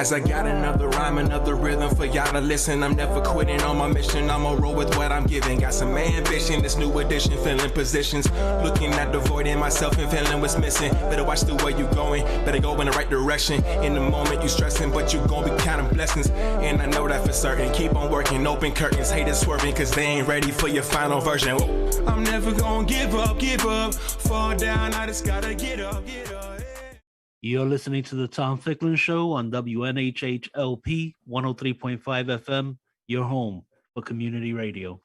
As I got another rhyme, another rhythm for y'all to listen. I'm never quitting on my mission, I'ma roll with what I'm giving. Got some ambition, this new edition, filling positions. Looking at the void in myself and feeling what's missing. Better watch the way you going, better go in the right direction. In the moment you stressing, but you gon' be counting blessings. And I know that for certain, keep on working, open curtains. Haters swerving, cause they ain't ready for your final version. Whoa. I'm never gonna give up, fall down, I just gotta get up. You're listening to the Tom Ficklin Show on WNHHLP 103.5 FM, your home for community radio.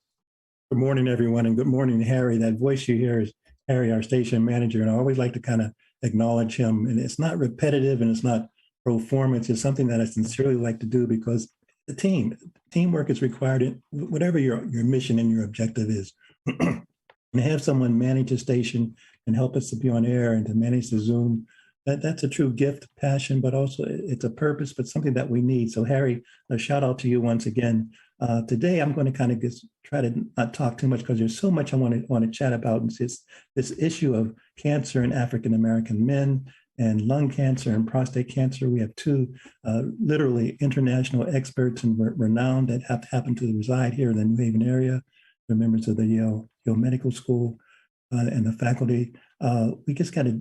Good morning, everyone, and good morning, Harry. That voice you hear is Harry, our station manager, and I always like to kind of acknowledge him. And it's not repetitive and it's not pro forma. It's just something that I sincerely like to do because the teamwork is required in whatever your mission and your objective is. And to have someone manage a station and help us to be on air and to manage the Zoom, that's a true gift, passion, but also it's a purpose, but something that we need. So Harry, a shout out to you once again. Today, I'm going to kind of just try to not talk too much because there's so much I want to chat about. It's this issue of cancer in African-American men and lung cancer and prostate cancer. We have two literally international experts and renowned that happen to reside here in the New Haven area. They're members of the Yale Medical School and the faculty. We just kind of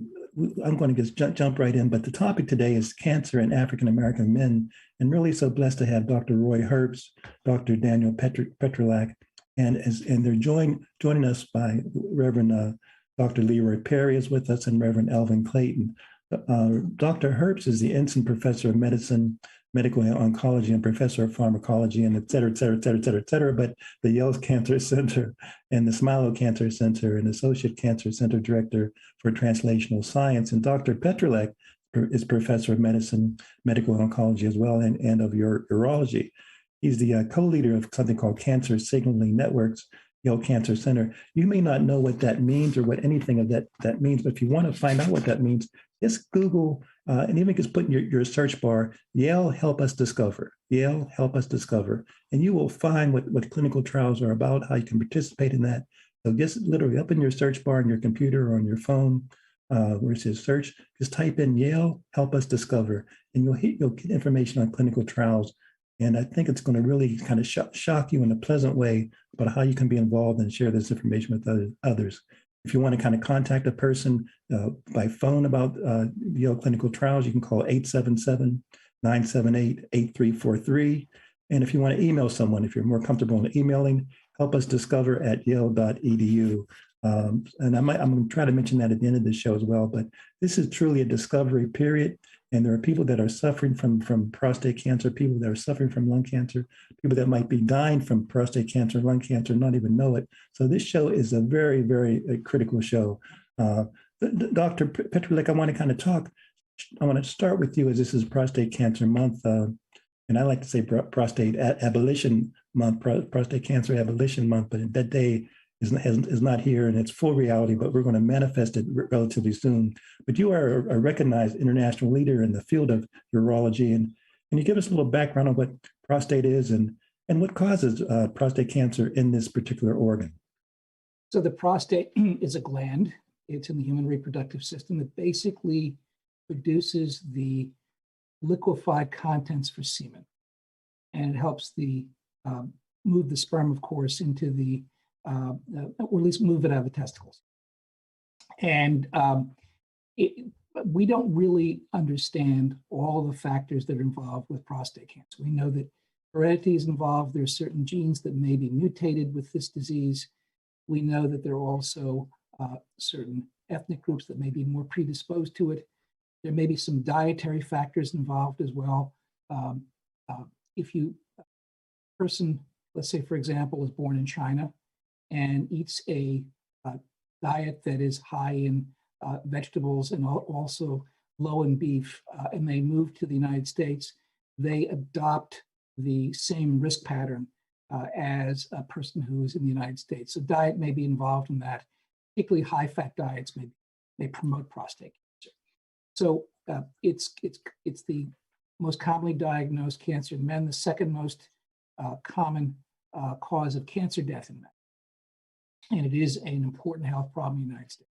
I'm going to just jump right in, but the topic today is cancer in African-American men, and really so blessed to have Dr. Roy Herbst, Dr. Daniel Petrolak, and they're joining us by Reverend Dr. Leroy Perry is with us and Reverend Elvin Clayton. Dr. Herbst is the Ensign Professor of Medicine, Medical Oncology, and Professor of Pharmacology, and et cetera, et cetera, et cetera, et cetera, et cetera. But the Yale Cancer Center and the Smilo Cancer Center and Associate Cancer Center Director for Translational Science. And Dr. Petrolak is Professor of Medicine, Medical Oncology as well, and of Urology. He's the co-leader of something called Cancer Signaling Networks, Yale Cancer Center. You may not know what that means or what anything of that means, but if you want to find out what that means, just Google and even just put in your search bar, Yale Help Us Discover, Yale Help Us Discover, and you will find what clinical trials are about, how you can participate in that. So just literally up in your search bar on your computer or on your phone, where it says search, just type in Yale Help Us Discover, and you'll get information on clinical trials. And I think it's going to really kind of shock you in a pleasant way about how you can be involved and share this information with others. If you want to kind of contact a person by phone about Yale clinical trials, you can call 877-978-8343. And if you want to email someone, if you're more comfortable in emailing, helpusdiscover@yale.edu. And I'm going to try to mention that at the end of the show as well. But this is truly a discovery period. And there are people that are suffering from prostate cancer, people that are suffering from lung cancer, people that might be dying from prostate cancer, lung cancer, and not even know it. So this show is a very, very critical show. Dr. Petrolak, I want to start with you as this is Prostate Cancer Month. And I like to say Prostate Abolition Month, Prostate Cancer Abolition Month, but that day is not here in its full reality, but we're going to manifest it relatively soon. But you are a recognized international leader in the field of urology. And can you give us a little background on what prostate is and what causes prostate cancer in this particular organ? So the prostate is a gland. It's in the human reproductive system that basically produces the liquefied contents for semen. And it helps move the sperm, of course, into the or at least move it out of the testicles. And we don't really understand all the factors that are involved with prostate cancer. We know that heredity is involved. There are certain genes that may be mutated with this disease. We know that there are also certain ethnic groups that may be more predisposed to it. There may be some dietary factors involved as well. If a person, let's say, for example, is born in China and eats a diet that is high in vegetables and also low in beef, and they move to the United States, they adopt the same risk pattern as a person who is in the United States. So diet may be involved in that. Particularly high-fat diets may promote prostate cancer. So it's the most commonly diagnosed cancer in men, the second most common cause of cancer death in men. And it is an important health problem in the United States.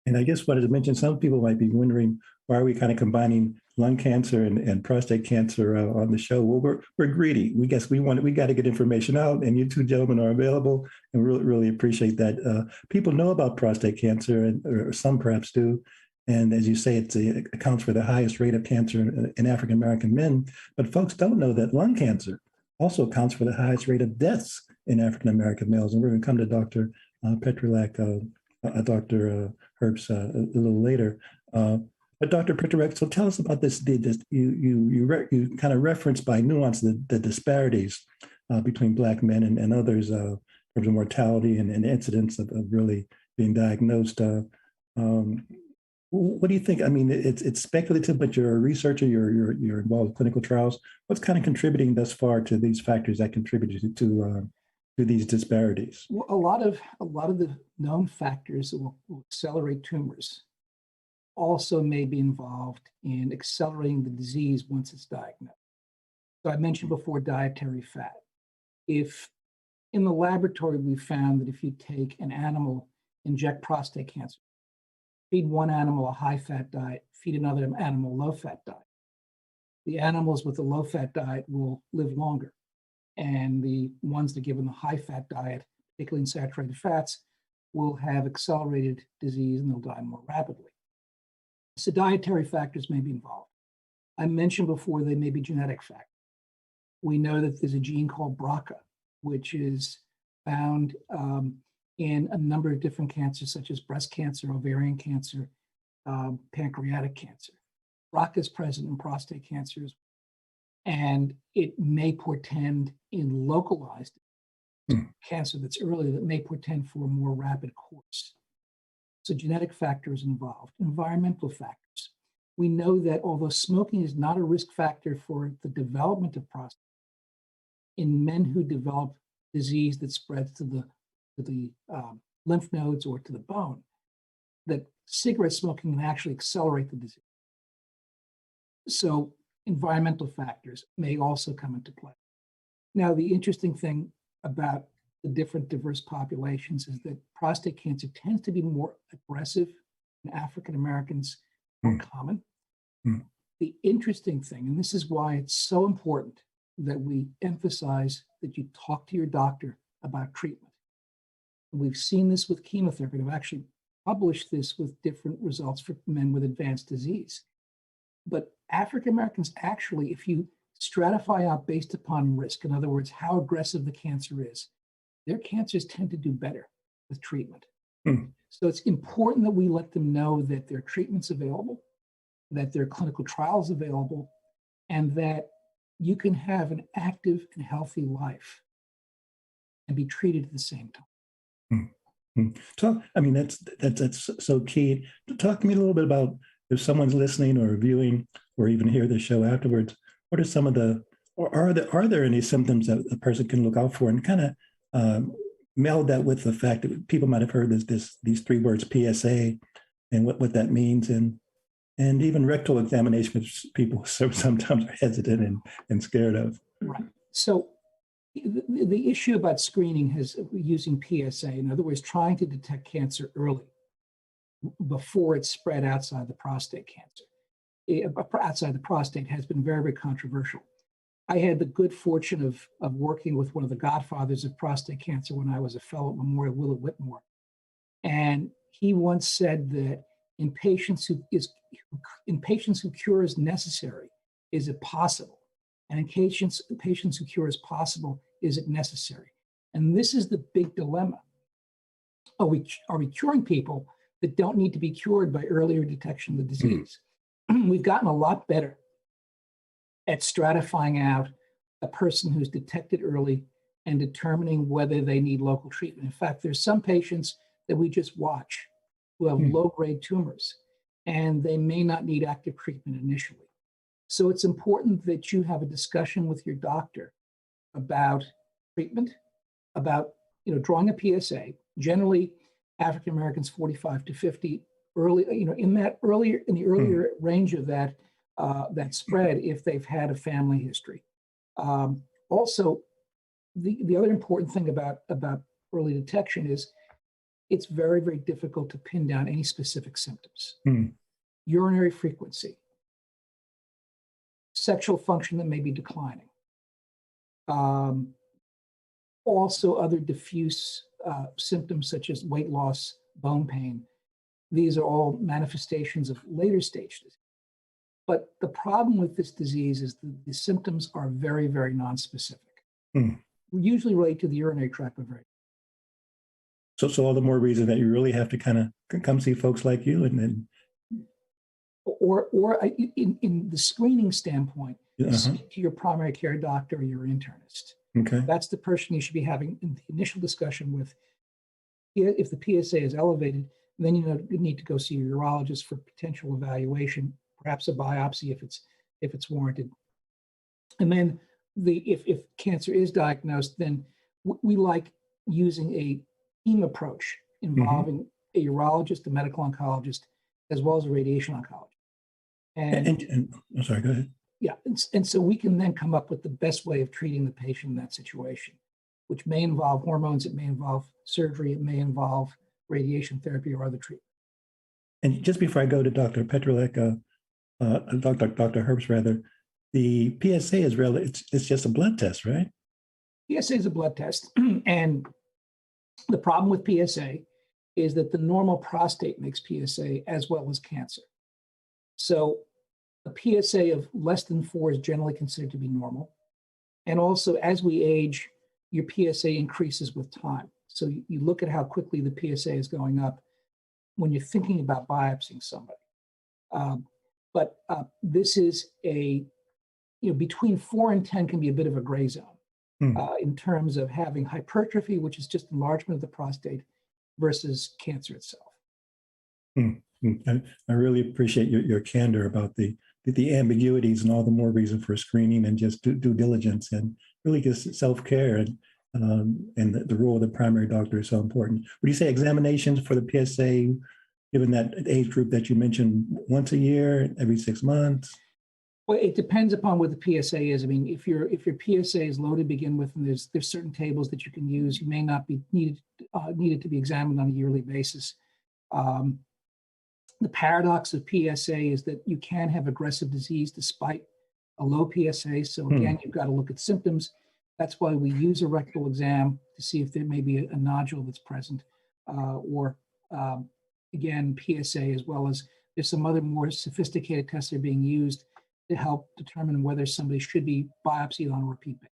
And I guess what is mentioned, some people might be wondering, why are we kind of combining lung cancer and prostate cancer on the show? Well, we're greedy. We guess we got to get information out, and you two gentlemen are available, and we really appreciate that. People know about prostate cancer, or some perhaps do. And as you say, it accounts for the highest rate of cancer in African American men. But folks don't know that lung cancer also accounts for the highest rate of deaths in African American males. And we're going to come to Dr. Petrolak, Dr. Herbst a little later. But Dr. Petrolak, so tell us about this. You kind of referenced by nuance the disparities between Black men and others in terms of mortality and incidence of really being diagnosed. What do you think? I mean, it's speculative, but you're a researcher. You're involved in clinical trials. What's kind of contributing thus far to these factors that contributed to these disparities? Well, a lot of the known factors that will accelerate tumors also may be involved in accelerating the disease once it's diagnosed. So I mentioned before dietary fat. If in the laboratory we found that if you take an animal, inject prostate cancer, feed one animal a high-fat diet, feed another animal a low-fat diet, the animals with the low-fat diet will live longer. And the ones that given the high-fat diet, particularly in saturated fats, will have accelerated disease and they'll die more rapidly. So dietary factors may be involved. I mentioned before they may be genetic factors. We know that there's a gene called BRCA, which is found in a number of different cancers, such as breast cancer, ovarian cancer, pancreatic cancer. BRCA is present in prostate cancers, and it may portend in localized cancer that's early, that may portend for a more rapid course. So genetic factors involved, environmental factors. We know that although smoking is not a risk factor for the development of prostate, in men who develop disease that spreads to the lymph nodes or to the bone, that cigarette smoking can actually accelerate the disease. So environmental factors may also come into play. Now, the interesting thing about the different diverse populations is that prostate cancer tends to be more aggressive in African Americans, more common. The interesting thing, and this is why it's so important that we emphasize that you talk to your doctor about treatment. We've seen this with chemotherapy, and I've actually published this with different results for men with advanced disease. But African Americans actually, if you stratify out based upon risk, in other words, how aggressive the cancer is, their cancers tend to do better with treatment. So it's important that we let them know that there are treatments available, that there are clinical trials available, and that you can have an active and healthy life and be treated at the same time. So, I mean, that's so key. Talk to me a little bit about, if someone's listening or viewing or even hear the show afterwards, what are some of the, or are there any symptoms that a person can look out for, and kind of meld that with the fact that people might have heard these three words, PSA, and what that means, and even rectal examination, which people sometimes are hesitant and scared of. Right. So the issue about screening has using PSA, in other words, trying to detect cancer early before it's spread outside the prostate outside the prostate, has been very, very controversial. I had the good fortune of working with one of the godfathers of prostate cancer when I was a fellow at Memorial Willow Whitmore. And he once said that in patients who cure is necessary, is it possible? And in patients who cure is possible, is it necessary? And this is the big dilemma. Are we curing people that don't need to be cured by earlier detection of the disease? We've gotten a lot better at stratifying out a person who's detected early and determining whether they need local treatment. In fact, there's some patients that we just watch who have low-grade tumors, and they may not need active treatment initially. So it's important that you have a discussion with your doctor about treatment, about drawing a PSA. Generally, African Americans 45 to 50, early, in the earlier range of that spread, if they've had a family history. Also, the other important thing about early detection is it's very, very difficult to pin down any specific symptoms. Hmm. Urinary frequency, sexual function that may be declining, also other diffuse symptoms such as weight loss, bone pain. These are all manifestations of later stage disease. But the problem with this disease is that the symptoms are very, very nonspecific. Hmm. Usually relate to the urinary tract, but very. So all the more reason that you really have to kind of come see folks like you, and then. Or in the screening standpoint, Uh-huh. speak to your primary care doctor or your internist. Okay. That's the person you should be having the initial discussion with. If the PSA is elevated, then you need to go see your urologist for potential evaluation, perhaps a biopsy if it's warranted. And then if cancer is diagnosed, then we like using a team approach involving a urologist, a medical oncologist, as well as a radiation oncologist. And I'm sorry, go ahead. Yeah, and so we can then come up with the best way of treating the patient in that situation, which may involve hormones, it may involve surgery, it may involve radiation therapy or other treatment. And just before I go to Dr. Petrolek, Dr. Herbst, rather, the PSA is it's just a blood test, right? PSA is a blood test, and the problem with PSA is that the normal prostate makes PSA as well as cancer. So a PSA of less than 4 is generally considered to be normal. And also, as we age, your PSA increases with time. So you look at how quickly the PSA is going up when you're thinking about biopsying somebody. But this is between 4 and 10 can be a bit of a gray zone in terms of having hypertrophy, which is just enlargement of the prostate, versus cancer itself. I really appreciate your candor about the ambiguities, and all the more reason for screening and just due diligence, and really just self-care, and the role of the primary doctor is so important. Would you say examinations for the PSA, given that age group that you mentioned, once a year, every 6 months? Well, it depends upon what the PSA is. I mean, if your PSA is low to begin with, and there's certain tables that you can use, you may not be needed to be examined on a yearly basis. The paradox of PSA is that you can have aggressive disease despite a low PSA. So again, you've got to look at symptoms. That's why we use a rectal exam to see if there may be a nodule that's present, or again, PSA, as well as there's some other more sophisticated tests that are being used to help determine whether somebody should be biopsied on a repeat basis.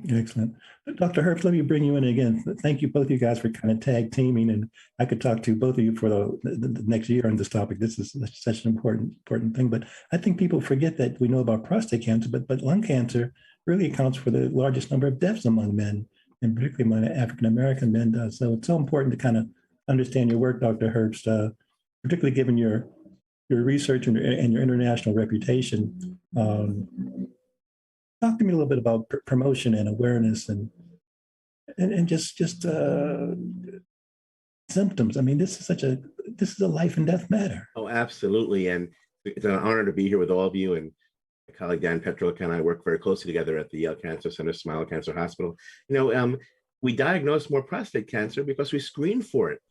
Excellent. Dr. Herbst, let me bring you in again. Thank you, both of you guys, for kind of tag teaming. And I could talk to both of you for the next year on this topic. This is such an important thing. But I think people forget that we know about prostate cancer, but lung cancer really accounts for the largest number of deaths among men, and particularly among African-American men. So it's so important to kind of understand your work, Dr. Herbst, particularly given your research and your international reputation. Talk to me a little bit about promotion and awareness and just symptoms. I mean, this is a life and death matter. Oh, absolutely. And it's an honor to be here with all of you. And my colleague Dan Petrolek and I work very closely together at the Yale Cancer Center, Smile Cancer Hospital. We diagnose more prostate cancer because we screen for it.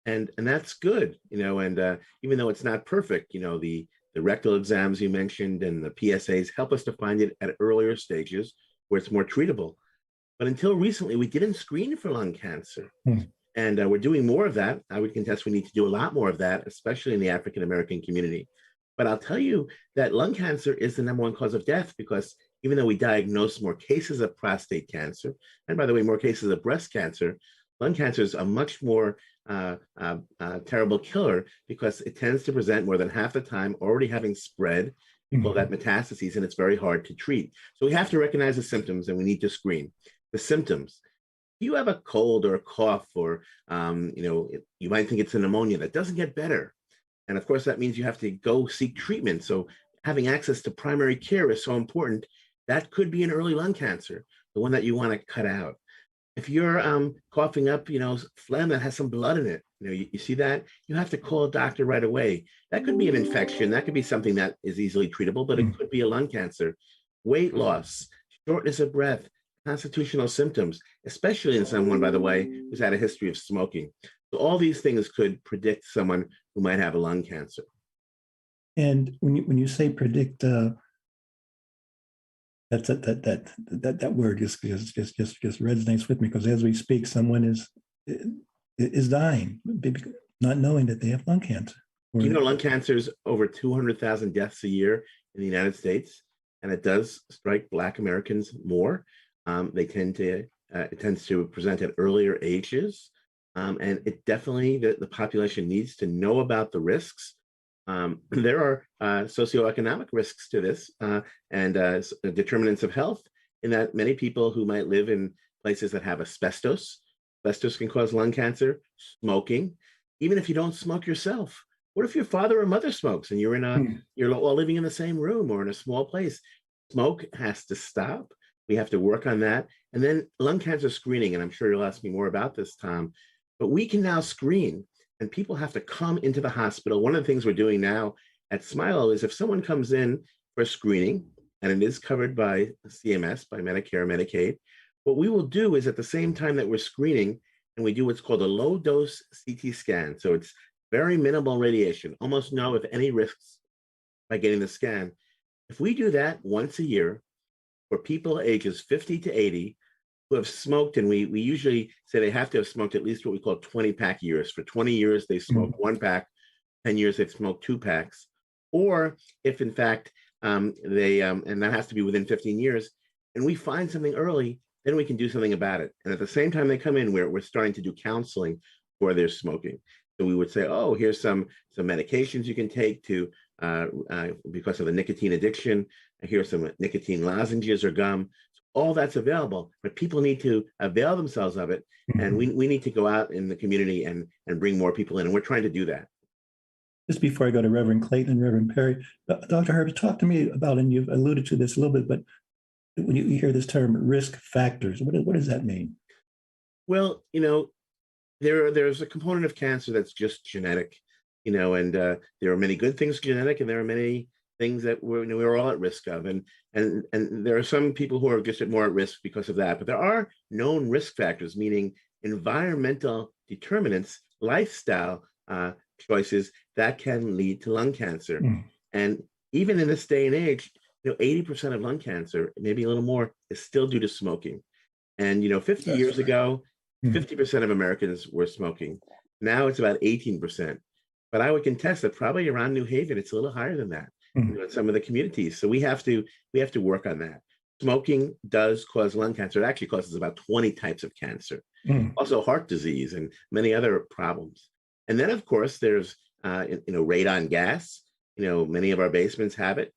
And that's good, and even though it's not perfect, the rectal exams you mentioned and the PSAs help us to find it at earlier stages where it's more treatable. But until recently, we didn't screen for lung cancer. And we're doing more of that. I would contest we need to do a lot more of that, especially in the African-American community. But I'll tell you that lung cancer is the #1 cause of death, because even though we diagnose more cases of prostate cancer, and by the way, more cases of breast cancer, lung cancer is a much more terrible killer, because it tends to present more than half the time already having spread. We call that metastases, and it's very hard to treat. So we have to recognize the symptoms, and we need to screen. The symptoms: if you have a cold or a cough, or you might think it's a pneumonia that doesn't get better, and of course that means you have to go seek treatment. So having access to primary care is so important. That could be an early lung cancer, the one that you want to cut out. If you're coughing up, phlegm that has some blood in it, you see that, you have to call a doctor right away. That could be an infection. That could be something that is easily treatable, but it could be a lung cancer. Weight loss, shortness of breath, constitutional symptoms, especially in someone, by the way, who's had a history of smoking. So all these things could predict someone who might have a lung cancer. And when you say predict, that word just resonates with me, because as we speak, someone is dying, not knowing that they have lung cancer. You know, lung cancer is over 200,000 deaths a year in the United States, and it does strike Black Americans more. It tends to present at earlier ages, and it definitely the population needs to know about the risks. There are socioeconomic risks to this, and determinants of health, in that many people who might live in places that have asbestos can cause lung cancer. Smoking, even if you don't smoke yourself. What if your father or mother smokes and you're all living in the same room or in a small place? Smoke has to stop. We have to work on that. And then lung cancer screening, and I'm sure you'll ask me more about this, Tom, but we can now screen, and people have to come into the hospital. One of the things we're doing now at Smilo is if someone comes in for screening, and it is covered by CMS, by Medicare, Medicaid, what we will do is at the same time that we're screening, and we do what's called a low dose CT scan. So it's very minimal radiation, almost no, if any, risks by getting the scan. If we do that once a year for people ages 50 to 80 who have smoked, and we usually say they have to have smoked at least what we call 20-pack years. For 20 years, they smoked 1 pack, 10 years, they've smoked 2 packs. Or if in fact and that has to be within 15 years, and we find something early, then we can do something about it. And at the same time they come in, we're starting to do counseling for their smoking. So we would say, oh, here's some medications you can take to because of the nicotine addiction. Here's some nicotine lozenges or gum. All that's available, but people need to avail themselves of it. And we need to go out in the community and bring more people in. And we're trying to do that. Just before I go to Reverend Clayton and Reverend Perry, Dr. Herbst, talk to me about, and you've alluded to this a little bit, but when you hear this term risk factors, what does that mean? Well, there's a component of cancer that's just genetic, and there are many good things genetic, and there are many things that we're all at risk of, and there are some people who are just more at risk because of that. But there are known risk factors, meaning environmental determinants, lifestyle choices that can lead to lung cancer. And even in this day and age, 80% of lung cancer, maybe a little more, is still due to smoking. And 50 years ago, 50% of Americans were smoking. Now it's about 18%. But I would contest that probably around New Haven, it's a little higher than that in some of the communities. So we have to work on that. Smoking does cause lung cancer. It actually causes about 20 types of cancer. Also heart disease and many other problems. And then, of course, there's radon gas. Many of our basements have it.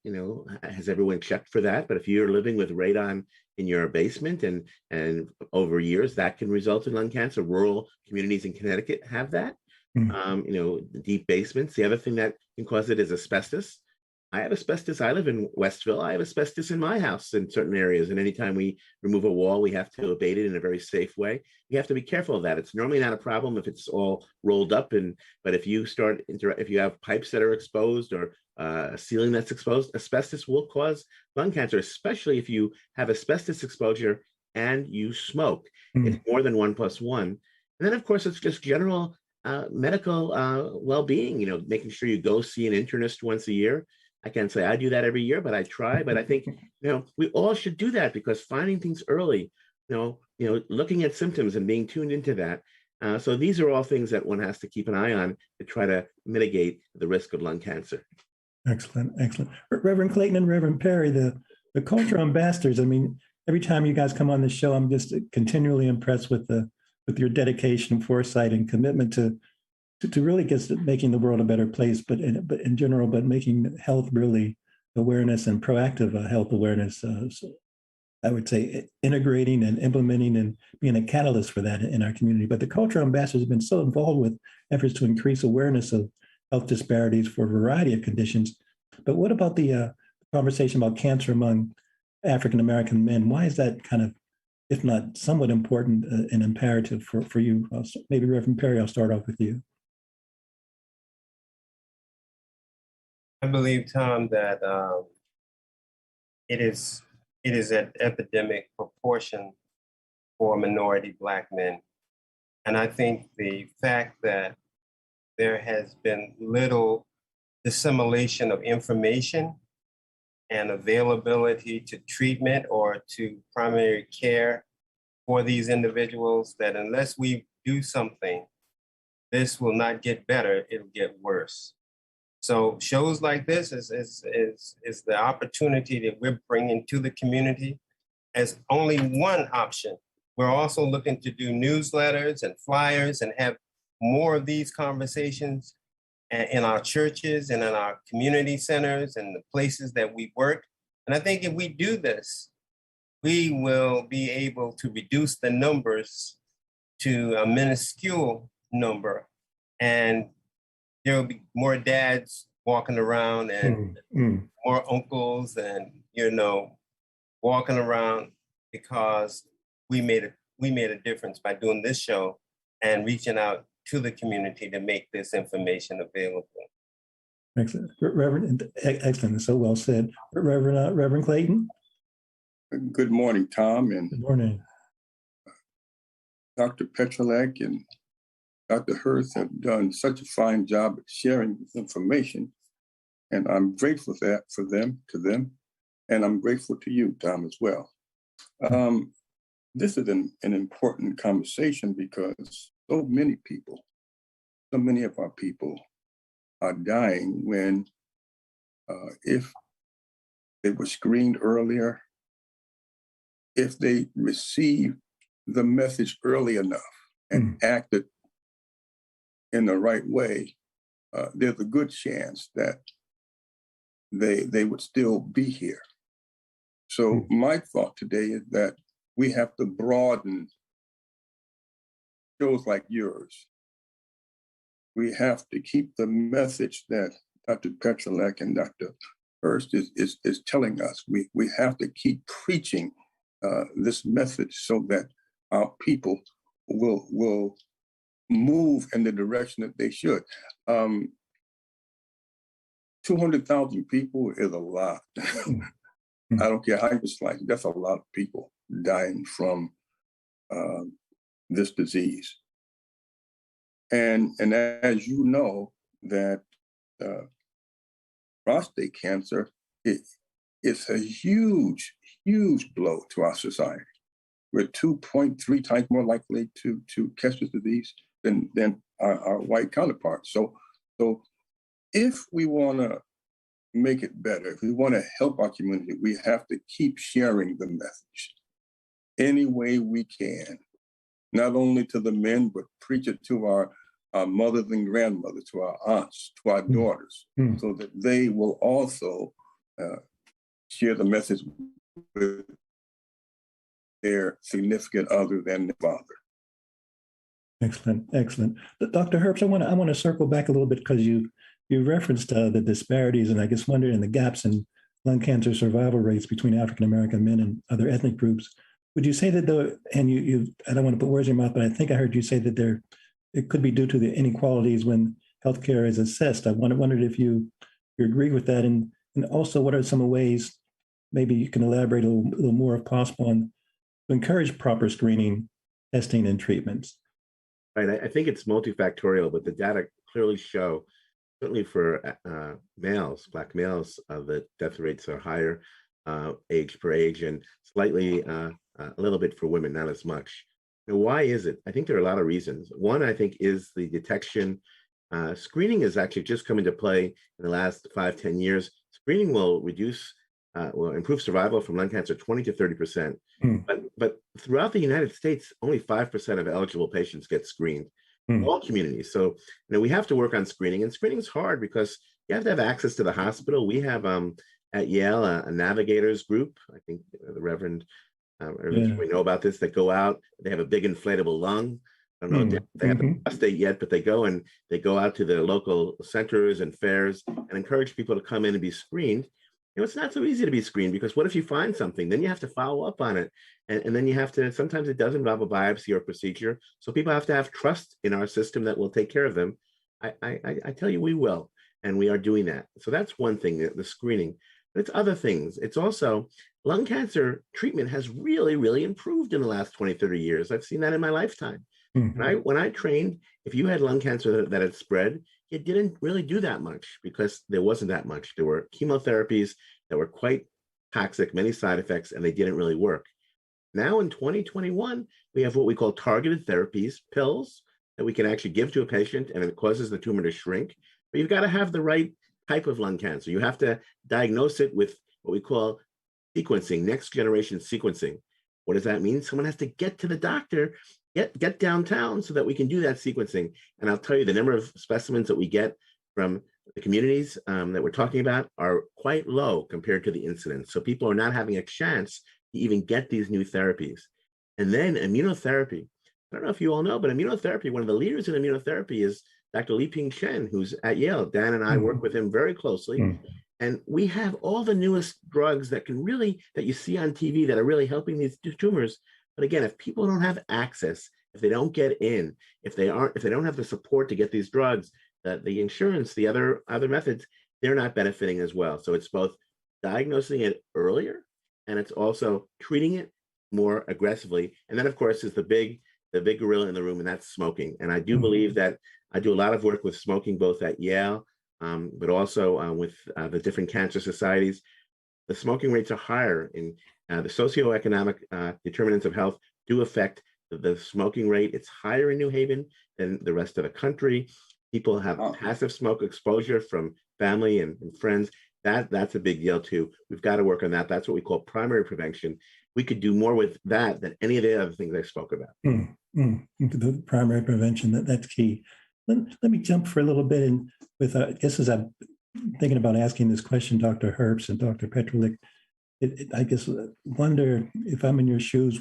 Has everyone checked for that? But if you're living with radon in your basement and over years, that can result in lung cancer. Rural communities in Connecticut have that. Deep basements. The other thing that can cause it is asbestos. I have asbestos. I live in Westville. I have asbestos in my house in certain areas. And anytime we remove a wall, we have to abate it in a very safe way. You have to be careful of that. It's normally not a problem if it's all rolled up. But if you if you have pipes that are exposed or a ceiling that's exposed, asbestos will cause lung cancer, especially if you have asbestos exposure and you smoke. It's more than 1 + 1. And then, of course, it's just general medical well-being, making sure you go see an internist once a year. I can't say I do that every year, but I try. But I think, we all should do that, because finding things early, looking at symptoms and being tuned into that. So these are all things that one has to keep an eye on to try to mitigate the risk of lung cancer. Excellent. Reverend Clayton and Reverend Perry, the cultural ambassadors. I mean, every time you guys come on the show, I'm just continually impressed with your dedication, foresight, and commitment to really just making the world a better place, but in general, making health really awareness and proactive health awareness. So I would say integrating and implementing and being a catalyst for that in our community. But the cultural ambassadors have been so involved with efforts to increase awareness of health disparities for a variety of conditions. But what about the conversation about cancer among African-American men? Why is that kind of, if not somewhat important and imperative for you? Maybe Reverend Perry, I'll start off with you. I believe, Tom, that it is an epidemic proportion for minority Black men. And I think the fact that there has been little dissemination of information and availability to treatment or to primary care for these individuals, that unless we do something, this will not get better, it'll get worse. So shows like this is the opportunity that we're bringing to the community as only one option. We're also looking to do newsletters and flyers and have more of these conversations in our churches and in our community centers and the places that we work. And I think if we do this, we will be able to reduce the numbers to a minuscule number. And there will be more dads walking around and more uncles and, walking around, because we made a difference by doing this show and reaching out to the community to make this information available. Excellent. Reverend, excellent. So well said. Reverend Clayton? Good morning, Tom, and Good morning. Dr. Petrolak and Dr. Hurst have done such a fine job at sharing this information, and I'm grateful for that to them, and I'm grateful to you, Tom, as well. This is an important conversation because so many of our people are dying when, if they were screened earlier, if they received the message early enough and acted in the right way, there's a good chance that they would still be here. So my thought today is that we have to broaden shows like yours. We have to keep the message that Dr. Petrolak and Dr. Hurst is telling us. We have to keep preaching this message so that our people will move in the direction that they should. 200,000 people is a lot. I don't care how you slice it, that's a lot of people dying from this disease. And as you know, that prostate cancer is a huge blow to our society. We're 2.3 times more likely to catch this disease than our white counterparts. So if we want to make it better, if we want to help our community, we have to keep sharing the message any way we can, not only to the men, but preach it to our mothers and grandmothers, to our aunts, to our daughters, so that they will also share the message with their significant other than their father. Excellent. Dr. Herbst, I want to circle back a little bit because you referenced the disparities, and I just wondered in the gaps in lung cancer survival rates between African American men and other ethnic groups. Would you say that and you I don't want to put words in your mouth, but I think I heard you say that it could be due to the inequalities when healthcare is assessed. I wondered if you agree with that, and also what are some ways, maybe you can elaborate a little more if possible, on to encourage proper screening, testing, and treatments. Right. I think it's multifactorial, but the data clearly show, certainly for males, Black males, the death rates are higher age per age, and slightly a little bit for women, not as much. Now, why is it? I think there are a lot of reasons. One, I think, is the detection. Screening has actually just come into play in the last 5-10 years. Screening will improve survival from lung cancer 20 to 30%. But throughout the United States, only 5% of eligible patients get screened. All communities. So we have to work on screening, and screening is hard because you have to have access to the hospital. We have at Yale a navigators group. I think the Reverend we know about this, that go out. They have a big inflatable lung. I don't know if they have the prostate yet, but they go out to the local centers and fairs and encourage people to come in and be screened. It's not so easy to be screened, because what if you find something? Then you have to follow up on it. And then you have to, sometimes it does involve a biopsy or procedure. So people have to have trust in our system that we'll take care of them. I tell you, we will. And we are doing that. So that's one thing, the screening. But it's other things. It's also lung cancer treatment has really, really improved in the last 20, 30 years. I've seen that in my lifetime. When I trained, if you had lung cancer that had spread, it didn't really do that much because there wasn't that much. There were chemotherapies that were quite toxic, many side effects, and they didn't really work. Now in 2021, we have what we call targeted therapies, pills that we can actually give to a patient, and it causes the tumor to shrink. But you've got to have the right type of lung cancer. You have to diagnose it with what we call sequencing, next generation sequencing. What does that mean? Someone has to get to the doctor, get downtown so that we can do that sequencing. And I'll tell you, the number of specimens that we get from the communities that we're talking about are quite low compared to the incidence. So people are not having a chance to even get these new therapies. And then immunotherapy. I don't know if you all know, but immunotherapy, one of the leaders in immunotherapy is Dr. Li-Ping Chen, who's at Yale. Dan and I work with him very closely. And we have all the newest drugs that you see on TV that are really helping these tumors. But again, if people don't have access, if they don't get in, if they don't have the support to get these drugs, the insurance, the other methods, they're not benefiting as well. So it's both diagnosing it earlier and it's also treating it more aggressively. And then of course is the big gorilla in the room, and that's smoking. And I do believe that I do a lot of work with smoking, both at Yale, but also with the different cancer societies. The smoking rates are higher in the socioeconomic determinants of health do affect the smoking rate. It's higher in New Haven than the rest of the country. People have passive smoke exposure from family and friends. That's a big deal too. We've got to work on that. That's what we call primary prevention. We could do more with that than any of the other things I spoke about. The primary prevention, that's key. Let me jump for a little bit and with, I guess as I'm thinking about asking this question, Dr. Herbst and Dr. Petrolik, I guess wonder if I'm in your shoes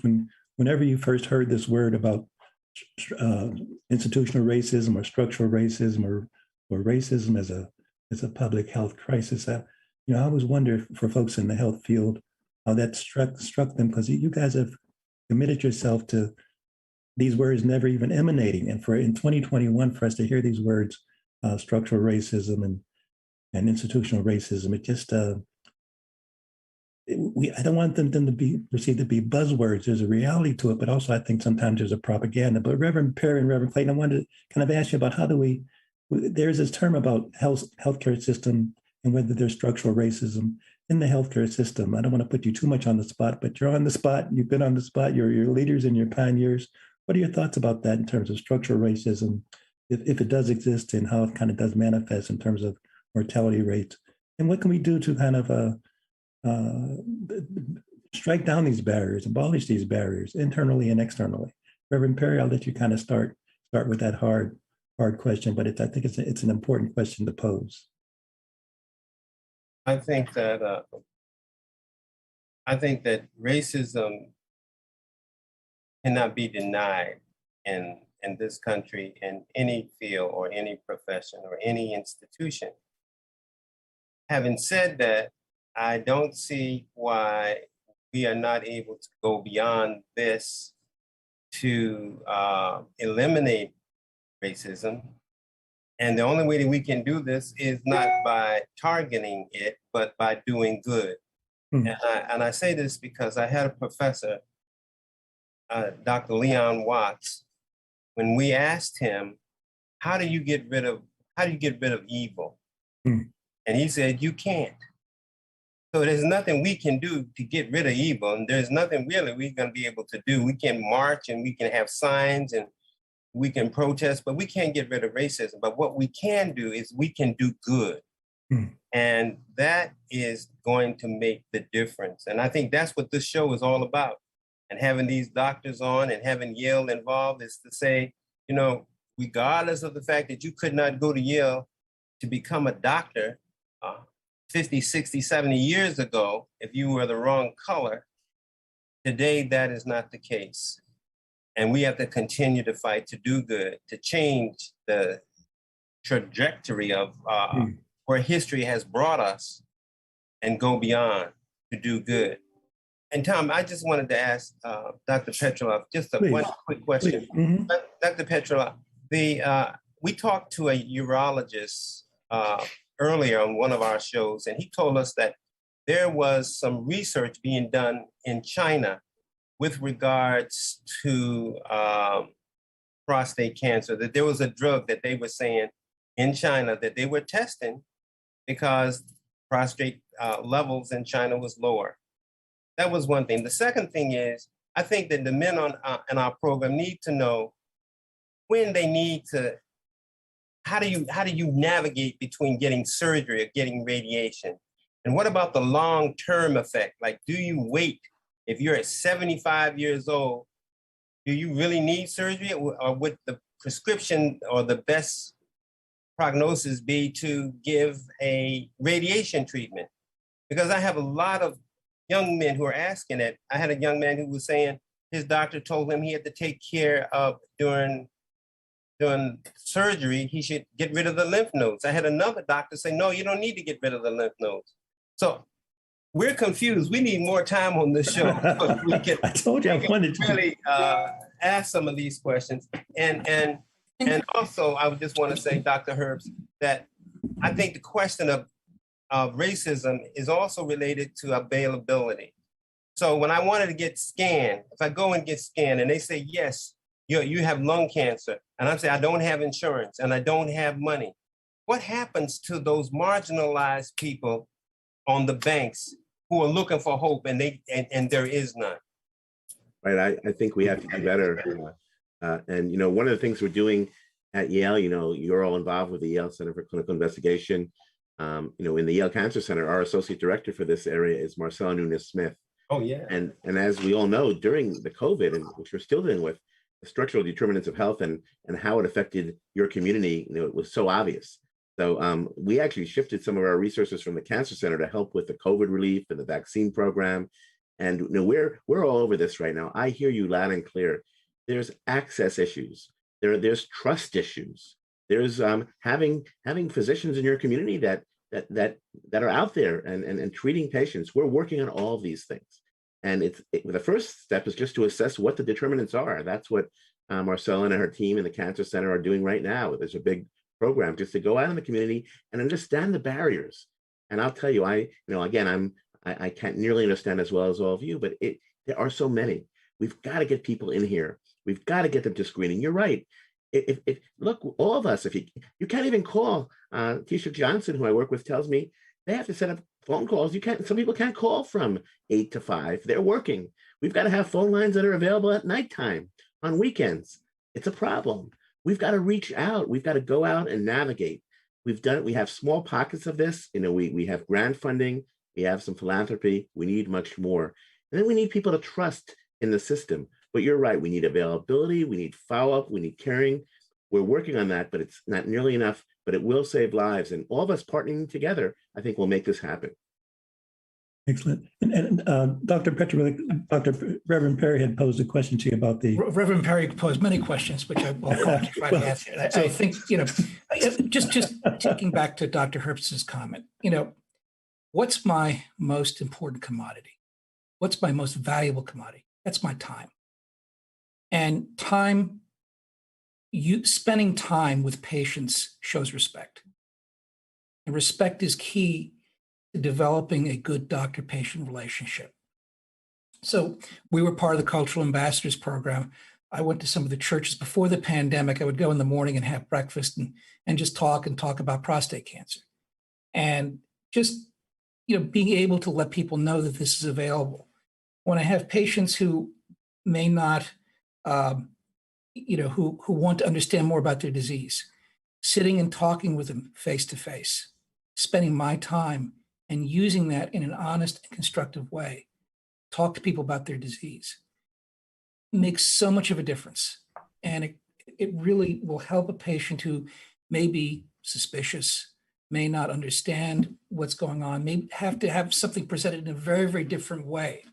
whenever you first heard this word about institutional racism or structural racism or racism as a public health crisis. I always wonder for folks in the health field how that struck them, because you guys have committed yourself to these words never even emanating. And in 2021, for us to hear these words, structural racism and institutional racism, it just, I don't want them to be perceived to be buzzwords. There's a reality to it, but also I think sometimes there's a propaganda. But Reverend Perry and Reverend Clayton, I wanted to kind of ask you about there's this term about healthcare system and whether there's structural racism in the healthcare system. I don't want to put you too much on the spot, but you're on the spot. You've been on the spot. You're leaders and you're pioneers. What are your thoughts about that in terms of structural racism, if it does exist, and how it kind of does manifest in terms of mortality rates? And what can we do to kind of strike down these barriers, abolish these barriers internally and externally? Reverend Perry, I'll let you kind of start with that hard question, but I think it's an important question to pose. I think that racism cannot be denied in this country, in any field or any profession or any institution. Having said that, I don't see why we are not able to go beyond this to eliminate racism. And the only way that we can do this is not by targeting it, but by doing good. And I say this because I had a professor, Dr. Leon Watts, when we asked him, how do you get rid of evil? And he said, you can't. So there's nothing we can do to get rid of evil. And there's nothing really we're going to be able to do. We can march and we can have signs and we can protest, but we can't get rid of racism. But what we can do is we can do good. And that is going to make the difference. And I think that's what this show is all about. And having these doctors on and having Yale involved is to say, regardless of the fact that you could not go to Yale to become a doctor 50, 60, 70 years ago, if you were the wrong color, today that is not the case. And we have to continue to fight to do good, to change the trajectory of where history has brought us and go beyond to do good. And Tom, I just wanted to ask Dr. Petrolov just one quick question. Dr. Petrolov, we talked to a urologist earlier on one of our shows, and he told us that there was some research being done in China with regards to prostate cancer, that there was a drug that they were saying in China that they were testing because prostate levels in China was lower. That was one thing. The second thing is, I think that the men in our program need to know when they need to, how do you navigate between getting surgery or getting radiation? And what about the long-term effect? Like, do you wait? If you're at 75 years old, do you really need surgery, or would the prescription or the best prognosis be to give a radiation treatment? Because I have a lot of young men who are asking it. I had a young man who was saying his doctor told him he had to take care of during surgery, he should get rid of the lymph nodes. I had another doctor say, no, you don't need to get rid of the lymph nodes. So we're confused. We need more time on this show. So we can, I told you I wanted to really ask some of these questions. And also, I would just want to say, Dr. Herbst, that I think the question of racism is also related to availability. So when I wanted to get scanned, if I go and get scanned and they say, yes, you have lung cancer, and I'm saying I don't have insurance and I don't have money, what happens to those marginalized people on the banks who are looking for hope and there is none? Right, I think we have to do better. And one of the things we're doing at Yale, you're all involved with the Yale Center for Clinical Investigation. In the Yale Cancer Center, our associate director for this area is Marcella Nunes-Smith. Oh yeah. And as we all know, during the COVID, and which we're still dealing with, the structural determinants of health and how it affected your community, it was so obvious. So we actually shifted some of our resources from the Cancer Center to help with the COVID relief and the vaccine program. And we're all over this right now. I hear you loud and clear. There's access issues. There's trust issues. There's having physicians in your community that are out there and treating patients. We're working on all of these things. And the first step is just to assess what the determinants are. That's what Marcella and her team in the Cancer Center are doing right now. There's a big program just to go out in the community and understand the barriers. And I'll tell you, I can't nearly understand as well as all of you, but there are so many. We've got to get people in here. We've got to get them to screening. You're right. If look, all of us, if you can't even call, Keisha Johnson, who I work with, tells me they have to set up phone calls. Some people can't call from 8 to 5. They're working. We've got to have phone lines that are available at nighttime, on weekends. It's a problem. We've got to reach out. We've got to go out and navigate. We've done it. We have small pockets of this. We have grant funding. We have some philanthropy. We need much more. And then we need people to trust in the system. But you're right. We need availability. We need follow-up. We need caring. We're working on that, but it's not nearly enough, but it will save lives. And all of us partnering together, I think, will make this happen. Excellent. And Dr. Petrovic, Dr. Reverend Perry had posed a question to you about the... Reverend Perry posed many questions, which I will try to answer. I think, just taking back to Dr. Herbst's comment, what's my most important commodity? What's my most valuable commodity? That's my time. And spending time with patients shows respect. And respect is key to developing a good doctor-patient relationship. So we were part of the Cultural Ambassadors Program. I went to some of the churches before the pandemic. I would go in the morning and have breakfast and just talk about prostate cancer. And just, being able to let people know that this is available. When I have patients who may not, who want to understand more about their disease, sitting and talking with them face to face, spending my time and using that in an honest and constructive way, talk to people about their disease, makes so much of a difference. And it really will help a patient who may be suspicious, may not understand what's going on, may have to have something presented in a very, very different way.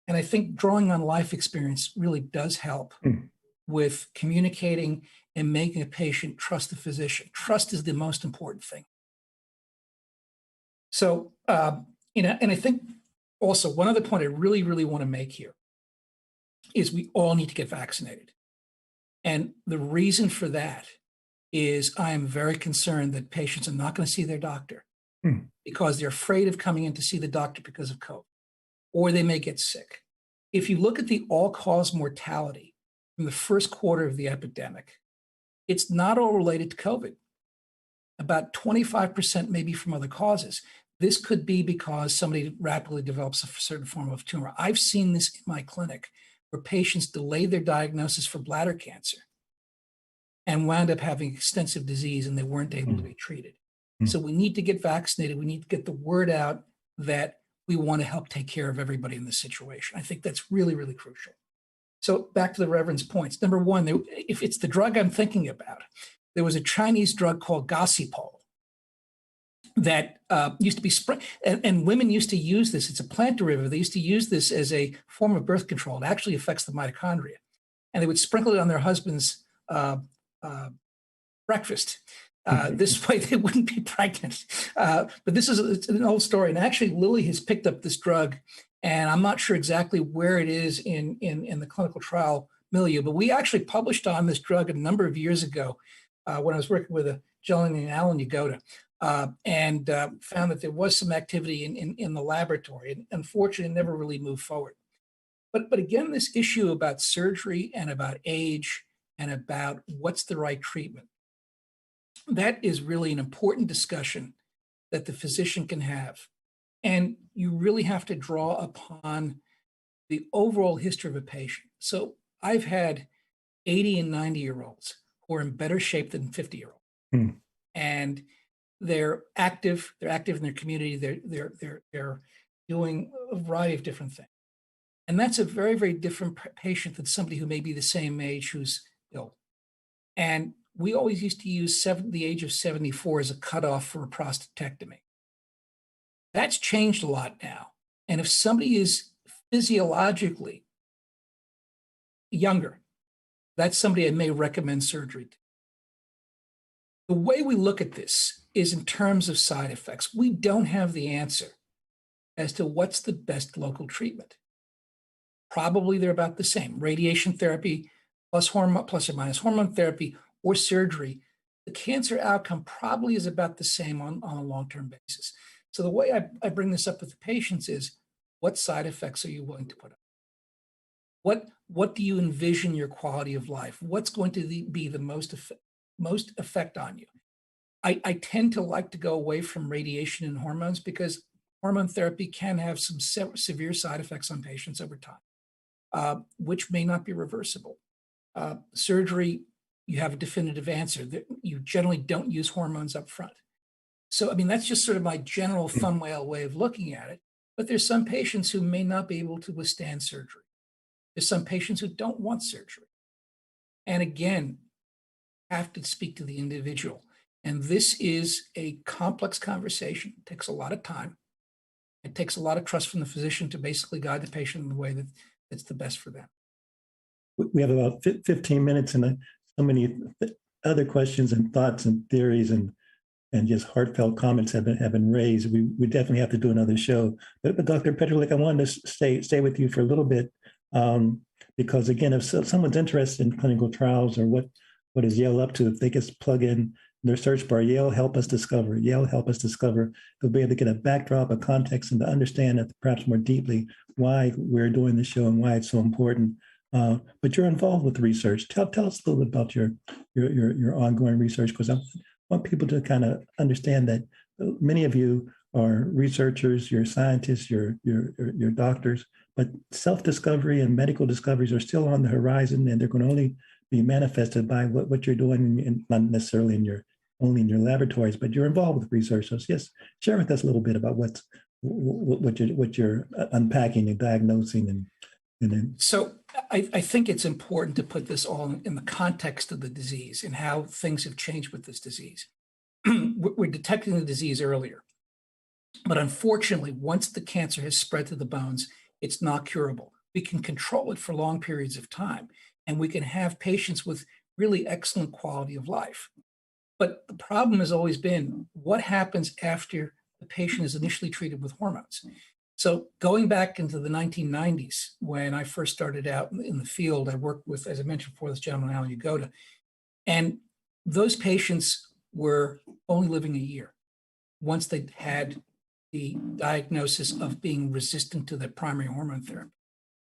And I think drawing on life experience really does help with communicating and making a patient trust the physician. Trust is the most important thing. So, and I think also one other point I really, really want to make here is we all need to get vaccinated. And the reason for that is I am very concerned that patients are not going to see their doctor because they're afraid of coming in to see the doctor because of COVID, or they may get sick. If you look at the all-cause mortality, from the first quarter of the epidemic. It's not all related to COVID. About 25% may be from other causes. This could be because somebody rapidly develops a certain form of tumor. I've seen this in my clinic where patients delayed their diagnosis for bladder cancer and wound up having extensive disease and they weren't able to be treated. So we need to get vaccinated. We need to get the word out that we want to help take care of everybody in this situation. I think that's really, really crucial. So back to the Reverend's points. Number one, if it's the drug I'm thinking about, there was a Chinese drug called Gosipol that used to be and women used to use this. It's a plant derivative. They used to use this as a form of birth control. It actually affects the mitochondria. And they would sprinkle it on their husband's breakfast. This way they wouldn't be pregnant. But it's an old story. And actually, Lilly has picked up this drug, and I'm not sure exactly where it is in the clinical trial milieu, but we actually published on this drug a number of years ago when I was working with a gentleman named Alan Yagoda, and found that there was some activity in the laboratory. And unfortunately, it never really moved forward. But again, this issue about surgery and about age and about what's the right treatment, that is really an important discussion that the physician can have. And you really have to draw upon the overall history of a patient. So I've had 80 and 90-year-olds who are in better shape than 50-year-olds. And they're active in their community. They're doing a variety of different things. And that's a very, very different patient than somebody who may be the same age who's ill. And we always used to use the age of 74 as a cutoff for a prostatectomy. That's changed a lot now. And if somebody is physiologically younger, that's somebody I may recommend surgery to. The way we look at this is in terms of side effects. We don't have the answer as to what's the best local treatment. Probably they're about the same. Radiation therapy plus or minus hormone therapy or surgery. The cancer outcome probably is about the same on a long-term basis. So the way I bring this up with the patients is, what side effects are you willing to put up? What do you envision your quality of life? What's going to be the most effect on you? I tend to like to go away from radiation and hormones because hormone therapy can have some severe side effects on patients over time, which may not be reversible. Surgery, you have a definitive answer that you generally don't use hormones up front. So, I mean, that's just sort of my general thumbnail way of looking at it. But there's some patients who may not be able to withstand surgery. There's some patients who don't want surgery. And again, have to speak to the individual. And this is a complex conversation. It takes a lot of time. It takes a lot of trust from the physician to basically guide the patient in the way that's the best for them. We have about 15 minutes and so many other questions and thoughts and theories and just heartfelt comments have been raised. We definitely have to do another show. But Dr. Petrolik, I wanted to stay with you for a little bit because again, if someone's interested in clinical trials or what is Yale up to, if they just plug in their search bar, Yale Help Us Discover, Yale Help Us Discover, they'll be able to get a backdrop, a context, and to understand that perhaps more deeply why we're doing this show and why it's so important. But you're involved with the research. Tell us a little bit about your ongoing research, because I want people to kind of understand that many of you are researchers, you're scientists, you're doctors, but self-discovery and medical discoveries are still on the horizon, and they're going to only be manifested by what you're doing, and not necessarily only in your laboratories, but you're involved with research. So yes, share with us a little bit about what you're unpacking and diagnosing and then. So I think it's important to put this all in the context of the disease and how things have changed with this disease. We're detecting the disease earlier, but unfortunately, once the cancer has spread to the bones, it's not curable. We can control it for long periods of time, and we can have patients with really excellent quality of life. But the problem has always been what happens after the patient is initially treated with hormones. So going back into the 1990s, when I first started out in the field, I worked with, as I mentioned before, this gentleman, Alan Yagoda, and those patients were only living a year once they had the diagnosis of being resistant to the primary hormone therapy.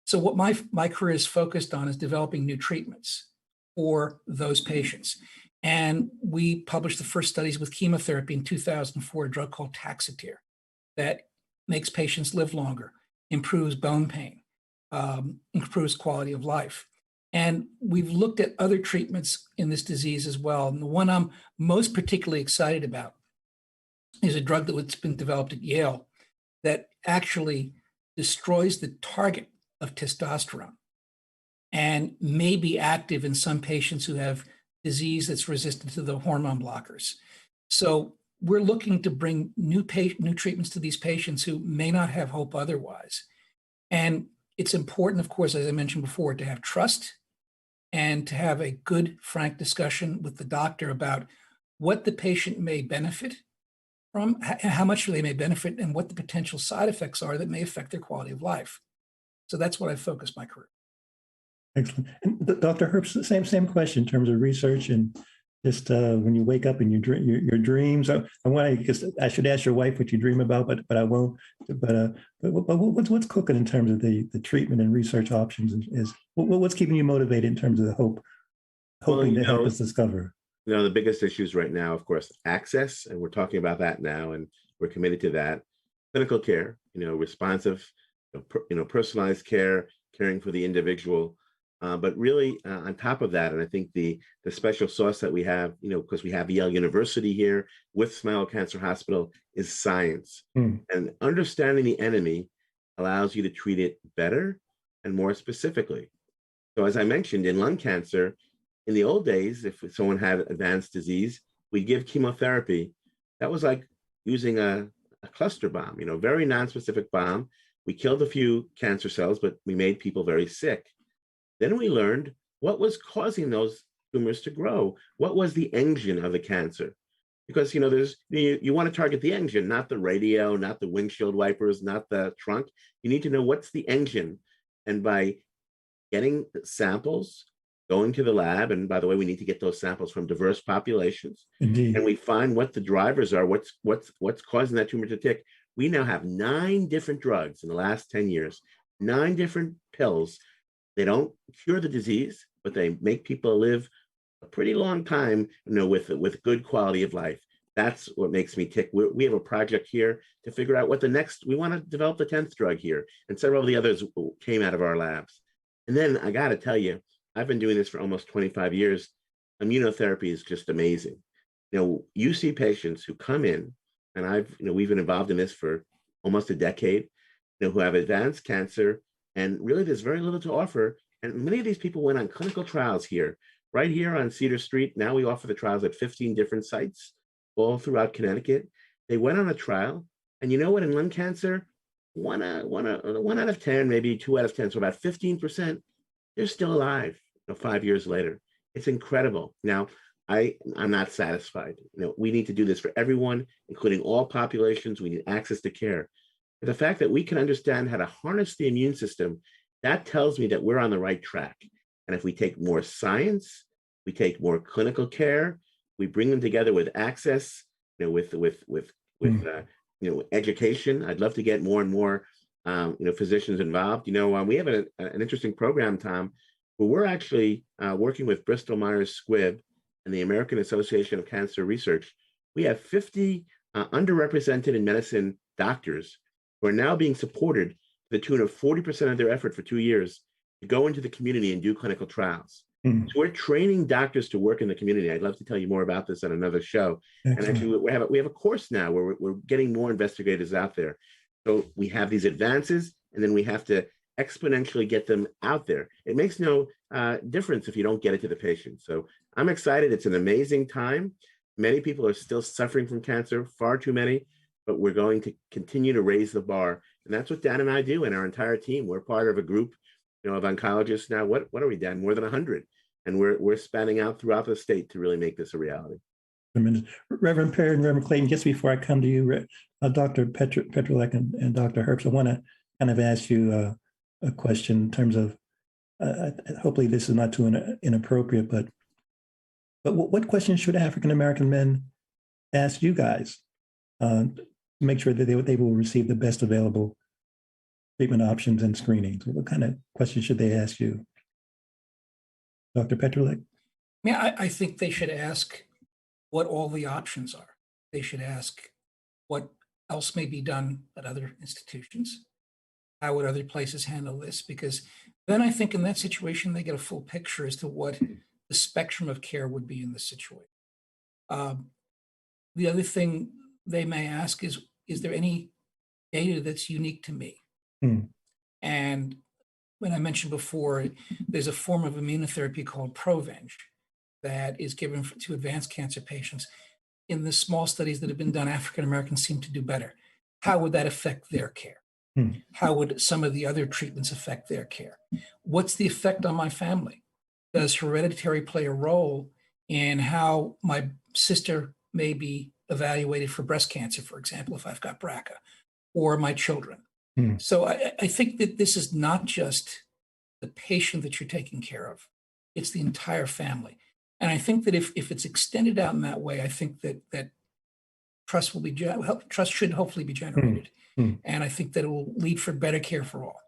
So what my career is focused on is developing new treatments for those patients. And we published the first studies with chemotherapy in 2004, a drug called Taxotere that makes patients live longer, improves bone pain, improves quality of life. And we've looked at other treatments in this disease as well. And the one I'm most particularly excited about is a drug that's been developed at Yale that actually destroys the target of testosterone and may be active in some patients who have disease that's resistant to the hormone blockers. So we're looking to bring new treatments to these patients who may not have hope otherwise. And it's important, of course, as I mentioned before, to have trust and to have a good, frank discussion with the doctor about what the patient may benefit from, how much they may benefit, and what the potential side effects are that may affect their quality of life. So that's what I focused my career. Excellent. And Dr. Herbst, same question in terms of research and just when you wake up in your dreams. I want to, because I should ask your wife what you dream about, but I won't. But what's cooking in terms of the treatment and research options? What's keeping you motivated in terms of the hoping to help us discover? The biggest issues right now, of course, access, and we're talking about that now, and we're committed to that. Clinical care, responsive, personalized care, caring for the individual. But really, on top of that, and I think the special sauce that we have, because we have Yale University here with Smile Cancer Hospital, is science. And understanding the enemy allows you to treat it better and more specifically. So as I mentioned, in lung cancer, in the old days, if someone had advanced disease, we'd give chemotherapy. That was like using a cluster bomb, very nonspecific bomb. We killed a few cancer cells, but we made people very sick. Then we learned what was causing those tumors to grow. What was the engine of the cancer? Because you want to target the engine, not the radio, not the windshield wipers, not the trunk. You need to know what's the engine. And by getting samples, going to the lab, and by the way, we need to get those samples from diverse populations. Indeed. And we find what the drivers are, what's causing that tumor to tick. We now have 9 different drugs in the last 10 years, 9 different pills. They don't cure the disease, but they make people live a pretty long time, with good quality of life. That's what makes me tick. We have a project here to figure out what we want to develop the 10th drug here, and several of the others came out of our labs. And then I got to tell you, I've been doing this for almost 25 years. Immunotherapy is just amazing. You see patients who come in, and we've been involved in this for almost a decade, who have advanced cancer, and really there's very little to offer. And many of these people went on clinical trials here, right here on Cedar Street. Now we offer the trials at 15 different sites all throughout Connecticut. They went on a trial, and you know what? In lung cancer, one out of 10, maybe 2 out of 10, so about 15%, they're still alive 5 years later. It's incredible. Now, I'm not satisfied. We need to do this for everyone, including all populations. We need access to care. But the fact that we can understand how to harness the immune system, that tells me that we're on the right track. And if we take more science, we take more clinical care, we bring them together with access, with education. I'd love to get more and more, physicians involved. We have an interesting program, Tom, where we're actually working with Bristol Myers Squibb and the American Association of Cancer Research. We have 50 underrepresented in medicine doctors who are now being supported to the tune of 40% of their effort for 2 years to go into the community and do clinical trials. So we're training doctors to work in the community. I'd love to tell you more about this on another show. Excellent. And actually, we have a course now where we're getting more investigators out there. So we have these advances, and then we have to exponentially get them out there. It makes no difference if you don't get it to the patient. So I'm excited. It's an amazing time. Many people are still suffering from cancer, far too many, but we're going to continue to raise the bar. And that's what Dan and I do, and our entire team. We're part of a group, of oncologists now. What are we, Dan? More than 100. And we're spanning out throughout the state to really make this a reality. Reverend Perry and Reverend Clayton, just before I come to you, Dr. Petrolek and Dr. Herbst, I want to kind of ask you a question in terms of, hopefully this is not too inappropriate, but what questions should African-American men ask you guys to make sure that they will receive the best available treatment options and screenings? What kind of questions should they ask you? Dr. Petrolik? Yeah, I think they should ask what all the options are. They should ask what else may be done at other institutions. How would other places handle this? Because then I think in that situation, they get a full picture as to what the spectrum of care would be in this situation. The other thing they may ask is there any data that's unique to me? And when I mentioned before, there's a form of immunotherapy called Provenge that is given to advanced cancer patients. In the small studies that have been done, African Americans seem to do better. How would that affect their care? How would some of the other treatments affect their care? What's the effect on my family? Does hereditary play a role in how my sister may be evaluated for breast cancer, for example, if I've got BRCA, or my children? So I think that this is not just the patient that you're taking care of, it's the entire family. And I think that if it's extended out in that way, I think that trust should hopefully be generated. And I think that it will lead for better care for all.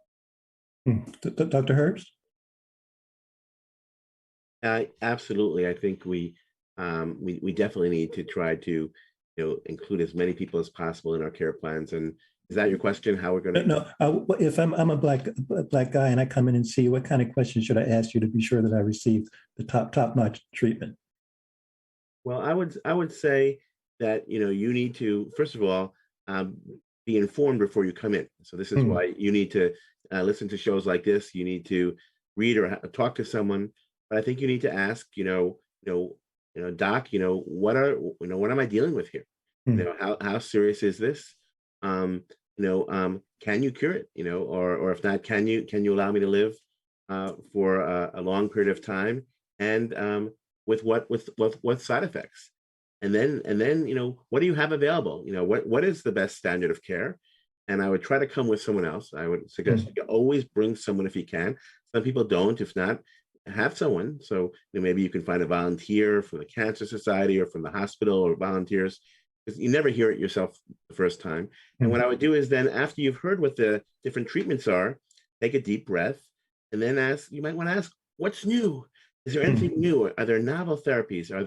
Dr. Herbst? Absolutely. I think we definitely need to try to include as many people as possible in our care plans. And is that your question? How we're going to? No. If I'm a black guy and I come in and see you, what kind of questions should I ask you to be sure that I receive the top-notch treatment? Well, I would say that you need to, first of all, be informed before you come in. So this is why you need to listen to shows like this. You need to read or talk to someone. But I think you need to ask, doc, what am I dealing with here? How serious is this? Can you cure it? Or if not, can you allow me to live for a long period of time? And with what side effects? And then what do you have available? What is the best standard of care? And I would try to come with someone else. I would suggest you always bring someone if you can. Some people don't. If not, have someone. So maybe you can find a volunteer from the Cancer Society or from the hospital, or volunteers, because you never hear it yourself the first time. And what I would do is then, after you've heard what the different treatments are, take a deep breath and then you might want to ask, what's new? Is there anything new? Are there novel therapies? Are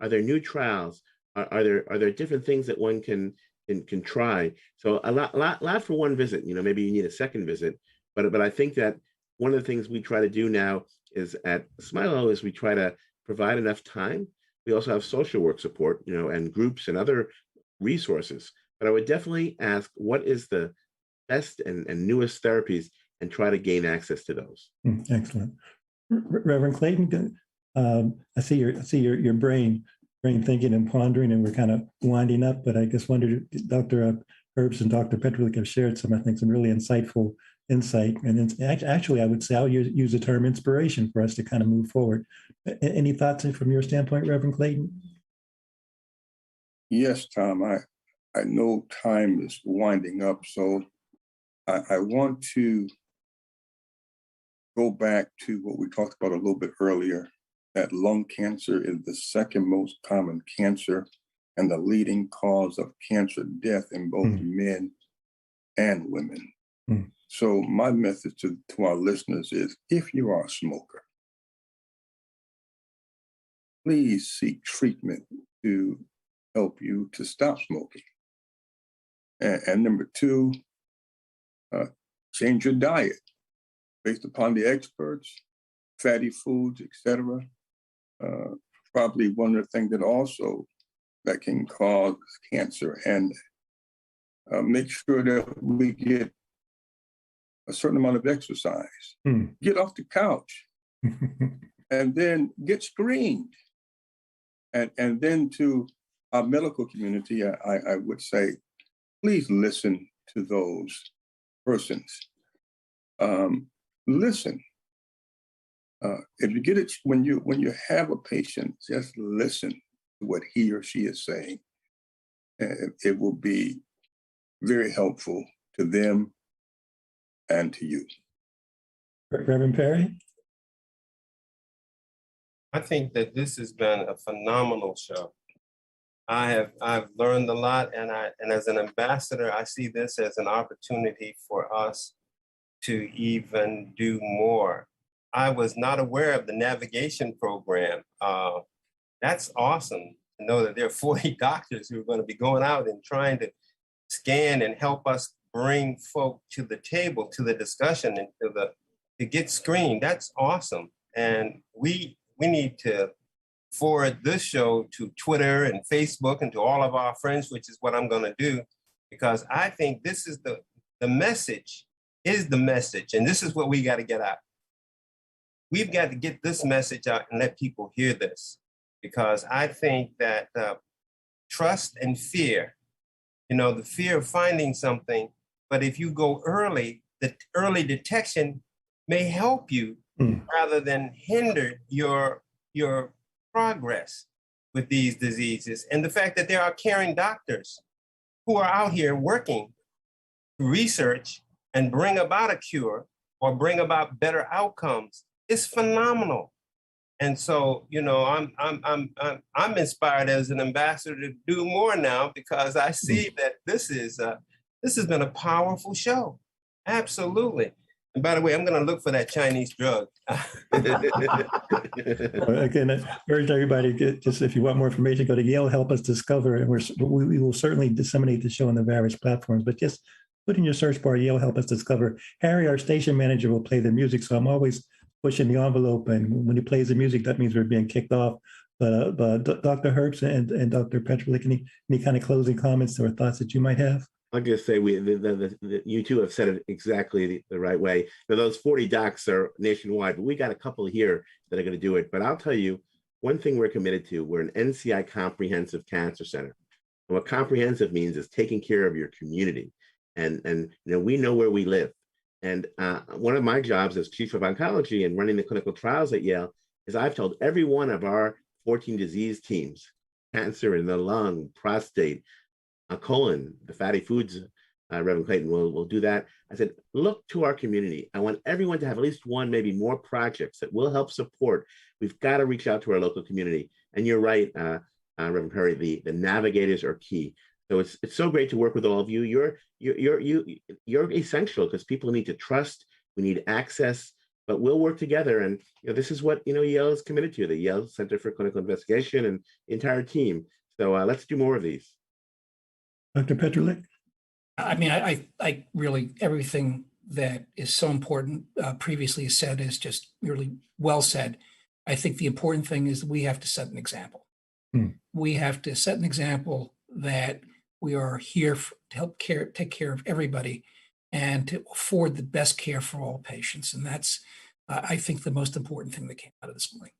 there new trials? Are there different things that one can try? So a lot for one visit. Maybe you need a second visit, but I think that one of the things we try to do now is at Smilo is we try to provide enough time. We also have social work support, and groups and other resources. But I would definitely ask, what is the best and newest therapies, and try to gain access to those. Excellent. Reverend Clayton, I see your brain thinking and pondering, and we're kind of winding up, but I just wondered, Dr. Herbst and Dr. Petrolik have shared some really insightful insight. And it's actually, I would say, I'll use the term inspiration for us to kind of move forward. Any thoughts from your standpoint, Reverend Clayton? Yes, Tom, I know time is winding up, so I want to go back to what we talked about a little bit earlier, that lung cancer is the second most common cancer and the leading cause of cancer death in both men and women. So my message to our listeners is, if you are a smoker, please seek treatment to help you to stop smoking. And number two, change your diet based upon the experts, fatty foods, etc. Probably one of the things that can cause cancer. And make sure that we get a certain amount of exercise. Get off the couch and then get screened. And then to our medical community, I would say, please listen to those persons. Listen. If you get it, when you have a patient, just listen to what he or she is saying. It will be very helpful to them and to you. Reverend Perry? I think that this has been a phenomenal show. I've learned a lot, and as an ambassador, I see this as an opportunity for us to even do more. I was not aware of the navigation program. That's awesome to know that there are 40 doctors who are going to be going out and trying to scan and help us bring folk to the table, to the discussion, and to get screened. That's awesome. And we need to forward this show to Twitter and Facebook and to all of our friends, which is what I'm going to do, because I think this is the message is the message. And this is what we got to get out. We've got to get this message out and let people hear this, because I think that trust and fear, the fear of finding something, but if you go early, the early detection may help you rather than hinder your progress with these diseases. And the fact that there are caring doctors who are out here working to research and bring about a cure or bring about better outcomes is phenomenal. And so, I'm inspired as an ambassador to do more now, because I see that this has been a powerful show. Absolutely. And by the way, I'm going to look for that Chinese drug. Again, I urge everybody, just if you want more information, go to Yale Help Us Discover, and we will certainly disseminate the show on the various platforms. But just put in your search bar, Yale Help Us Discover. Harry, our station manager, will play the music, so I'm always pushing the envelope, and when he plays the music, that means we're being kicked off. But Dr. Herbst and Dr. Petrolik, any kind of closing comments or thoughts that you might have? I'll just say you two have said it exactly the right way. Now, those 40 docs are nationwide, but we got a couple here that are going to do it. But I'll tell you one thing we're committed to. We're an NCI comprehensive cancer center. And what comprehensive means is taking care of your community. And we know where we live. And one of my jobs as chief of oncology and running the clinical trials at Yale is I've told every one of our 14 disease teams, cancer in the lung, prostate, colon, the fatty foods, Reverend Clayton will do that. I said, look to our community. I want everyone to have at least one, maybe more projects that will help support. We've got to reach out to our local community. And you're right, Reverend Perry, the navigators are key. So it's so great to work with all of you. You're essential, because people need to trust. We need access, but we'll work together. And this is what Yale is committed to, the Yale Center for Clinical Investigation and the entire team. So let's do more of these. Dr. Petrolik? I mean, I really, everything that is so important previously said is just really well said. I think the important thing is we have to set an example. We have to set an example that we are here to help take care of everybody and to afford the best care for all patients. And that's, I think, the most important thing that came out of this morning.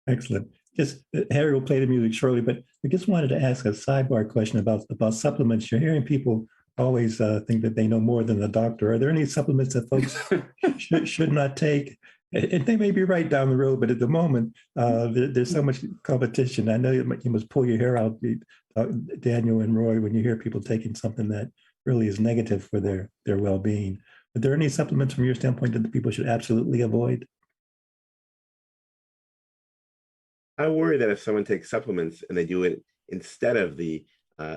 Excellent. Just Harry will play the music shortly, but I just wanted to ask a sidebar question about supplements. You're hearing people always think that they know more than the doctor. Are there any supplements that folks should not take? And they may be right down the road, but at the moment, there's so much competition. I know you must pull your hair out, Daniel and Roy, when you hear people taking something that really is negative for their well-being. Are there any supplements from your standpoint that the people should absolutely avoid? I worry that if someone takes supplements and they do it instead of the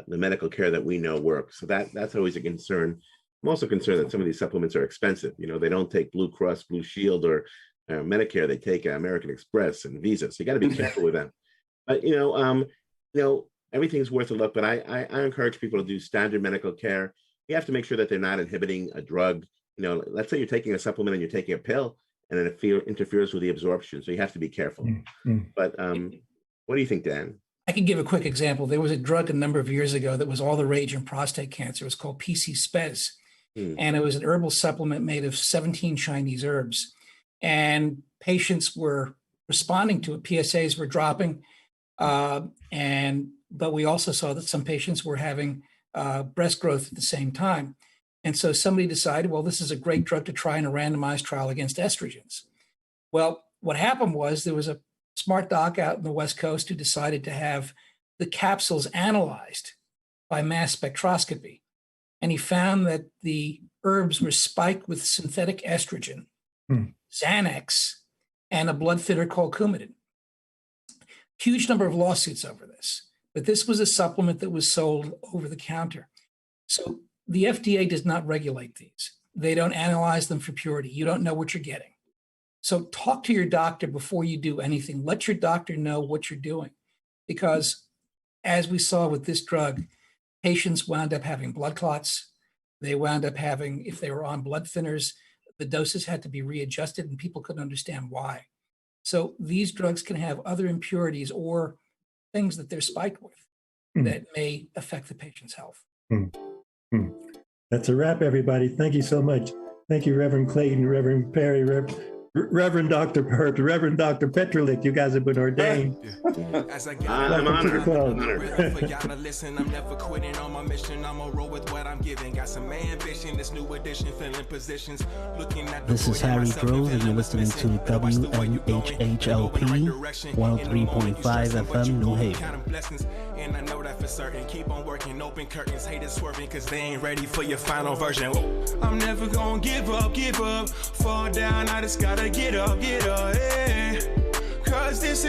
medical care that we know works, so that's always a concern. I'm also concerned that some of these supplements are expensive. They don't take Blue Cross Blue Shield or Medicare. They take American Express and Visa. So you got to be careful with them. But everything's worth a look. But I encourage people to do standard medical care. You have to make sure that they're not inhibiting a drug. Let's say you're taking a supplement and you're taking a pill, and it interferes with the absorption. So you have to be careful. But what do you think, Dan? I can give a quick example. There was a drug a number of years ago that was all the rage in prostate cancer. It was called PC-Spez. And it was an herbal supplement made of 17 Chinese herbs. And patients were responding to it. PSAs were dropping. But we also saw that some patients were having breast growth at the same time. And so somebody decided, well, this is a great drug to try in a randomized trial against estrogens. Well, what happened was there was a smart doc out in the West Coast who decided to have the capsules analyzed by mass spectroscopy. And he found that the herbs were spiked with synthetic estrogen, Xanax, and a blood thinner called Coumadin. Huge number of lawsuits over this. But this was a supplement that was sold over the counter. So the FDA does not regulate these. They don't analyze them for purity. You don't know what you're getting. So talk to your doctor before you do anything. Let your doctor know what you're doing. Because as we saw with this drug, patients wound up having blood clots. They wound up having, if they were on blood thinners, the doses had to be readjusted and people couldn't understand why. So these drugs can have other impurities or things that they're spiked with that may affect the patient's health. That's a wrap, everybody. Thank you so much. Thank you, Reverend Clayton, Reverend Perry, Reverend Dr. Pert, Reverend Dr. Petrolik. You guys have been ordained. I'm honored. For y'all to listen, I'm never quitting on my mission. I'm gonna roll with what I'm giving. Got some ambition, this new edition, filling positions. Looking at This is Harry Grove, and you're listening to WNHHLP 103.5 FM, New Haven. And I know that for certain. Keep on working, open curtains, haters swerving, cause they ain't ready for your final version. I'm never gonna give up, fall down, I just gotta get up, yeah. Cause this is